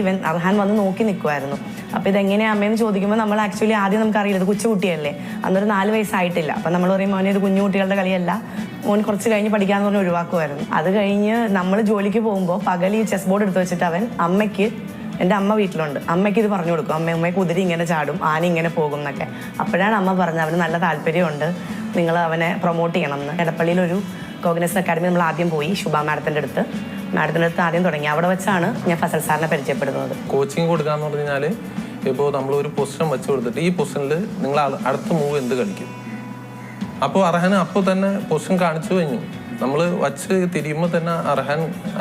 ഇവൻ അർഹാൻ വന്ന് നോക്കി നിൽക്കുമായിരുന്നു. അപ്പോൾ ഇതെങ്ങനെയാ അമ്മയെന്ന് ചോദിക്കുമ്പോൾ നമ്മൾ ആക്ച്വലി ആദ്യം നമുക്കറിയില്ല, ഇത് കൊച്ചുകുട്ടിയല്ലേ, അന്നൊരു 4 വയസ്സായിട്ടില്ല. അപ്പം നമ്മൾ പറയും മോനെ ഇത് കുഞ്ഞു കുട്ടികളുടെ കളിയല്ല, മോൻ കുറച്ച് കഴിഞ്ഞ് പഠിക്കാമെന്ന് പറഞ്ഞ് ഒഴിവാക്കുമായിരുന്നു. അത് കഴിഞ്ഞ് നമ്മൾ ജോലിക്ക് പോകുമ്പോൾ പകൽ ഈ ചെസ് ബോർഡ് എടുത്ത് വെച്ചിട്ട് അവൻ അമ്മയ്ക്ക്, എൻ്റെ അമ്മ വീട്ടിലുണ്ട്, അമ്മയ്ക്ക് ഇത് പറഞ്ഞു കൊടുക്കും. അമ്മ കുതിരി ഇങ്ങനെ ചാടും, ആന ഇങ്ങനെ പോകും എന്നൊക്കെ. അപ്പോഴാണ് അമ്മ പറഞ്ഞത് അവന് നല്ല താല്പര്യമുണ്ട്, നിങ്ങൾ അവനെ പ്രൊമോട്ട് ചെയ്യണം എന്ന്. എടപ്പള്ളിയിലൊരു കോഗ്നിസൻ അക്കാഡമി നമ്മൾ ആദ്യം പോയി, ശുഭ മാഡത്തിൻ്റെ അടുത്ത് ആദ്യം തുടങ്ങി. അവിടെ വെച്ചാണ് ഞാൻ ഫസൽ സാറിനെ പരിചയപ്പെടുന്നത്. കോച്ചിങ് കൊടുക്കാന്ന് പറഞ്ഞാൽ ഇപ്പോൾ നമ്മളൊരു പൊസിഷൻ വെച്ച് കൊടുത്തിട്ട് ഈ പൊസിഷനിൽ നിങ്ങൾ അടുത്ത മൂവ് എന്ത് കളിക്കും, അപ്പോൾ അർഹാന് അപ്പോൾ തന്നെ പൊസിഷൻ കാണിച്ചു കഴിഞ്ഞു. നമ്മൾ വച്ച് തിരിയുമ്പോൾ തന്നെ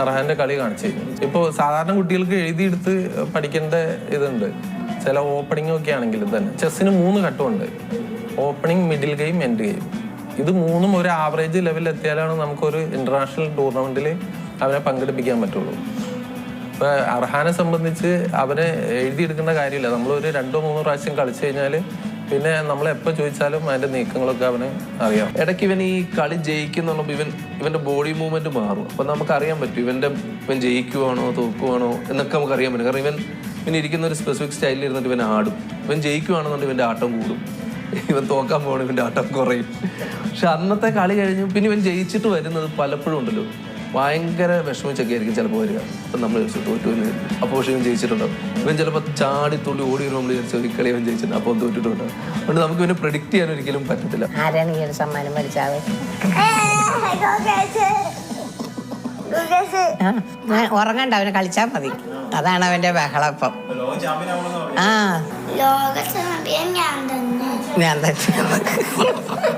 അർഹാന്റെ കളി കാണിച്ചു കഴിഞ്ഞു. ഇപ്പോൾ സാധാരണ കുട്ടികൾക്ക് എഴുതിയെടുത്ത് പഠിക്കേണ്ട ഇതുണ്ട്. ചില ഓപ്പണിംഗ് ഒക്കെ ആണെങ്കിലും തന്നെ ചെസ്സിന് 3 ഘട്ടമുണ്ട്: opening, middle game, end game. ഇത് 3ഉം ഒരു ആവറേജ് ലെവലിൽ എത്തിയാലാണ് നമുക്കൊരു ഇന്റർനാഷണൽ ടൂർണമെന്റിൽ അവനെ പങ്കെടുപ്പിക്കാൻ പറ്റുള്ളൂ. ഇപ്പൊ അർഹാനെ സംബന്ധിച്ച് അവനെ എഴുതിയെടുക്കേണ്ട കാര്യമില്ല. നമ്മളൊരു 2-3 പ്രാവശ്യം കളിച്ചു കഴിഞ്ഞാൽ പിന്നെ നമ്മൾ എപ്പോൾ ചോദിച്ചാലും അതിന്റെ നീക്കങ്ങളൊക്കെ അവന് അറിയാം. ഇടയ്ക്ക് ഇവൻ ഈ കളി ജയിക്കുന്നുള്ള ഇവന്റെ ബോഡി മൂവ്മെന്റ് മാറും. അപ്പൊ നമുക്കറിയാൻ പറ്റും ഇവൻ ജയിക്കുവാണോ തോക്കുവാണോ എന്നൊക്കെ നമുക്ക് അറിയാൻ പറ്റും. കാരണം ഇവൻ ഇരിക്കുന്ന ഒരു സ്പെസിഫിക് സ്റ്റൈലിൽ ഇരുന്നിട്ട് ഇവൻ ആടും. ഇവൻ ജയിക്കുവാണെന്നുണ്ടെങ്കിൽ ഇവന്റെ ആട്ടം കൂടും, ഇവൻ തോക്കാൻ പോകണം ഇവന്റെ ആട്ടം കുറയും. പക്ഷെ അന്നത്തെ കളി കഴിഞ്ഞ് പിന്നെ ഇവൻ ജയിച്ചിട്ട് വരുന്നത് പലപ്പോഴും ഉണ്ടല്ലോ ഭയങ്കര വിഷമിച്ചൊക്കെ ആയിരിക്കും ചിലപ്പോൾ വരിക. അപ്പം നമ്മൾ തോറ്റു അപ്പോൾ പക്ഷേ ഇവൻ ജയിച്ചിട്ടുണ്ടാവും. ഇവൻ ചിലപ്പോൾ ചാടിത്തുള്ളി ഓടി വരുമ്പോൾ നമ്മൾ വിചാരിച്ചു ഈ കളി ഇവൻ ജയിച്ചിട്ടുണ്ട്, അപ്പോൾ തോറ്റിട്ടുണ്ടാവും. അതുകൊണ്ട് നമുക്ക് ഇവനെ പ്രെഡിക്റ്റ് ചെയ്യാൻ ഒരിക്കലും പറ്റത്തില്ല. ആരാണ് ഈ ഒരു സമ്മാനം മേടിച്ചാൽ ഉറങ്ങണ്ട, അവനെ കളിച്ചാൽ മതി. അതാണ് അവന്റെ ബഹളം. ഇപ്പം ഞാൻ തന്നെ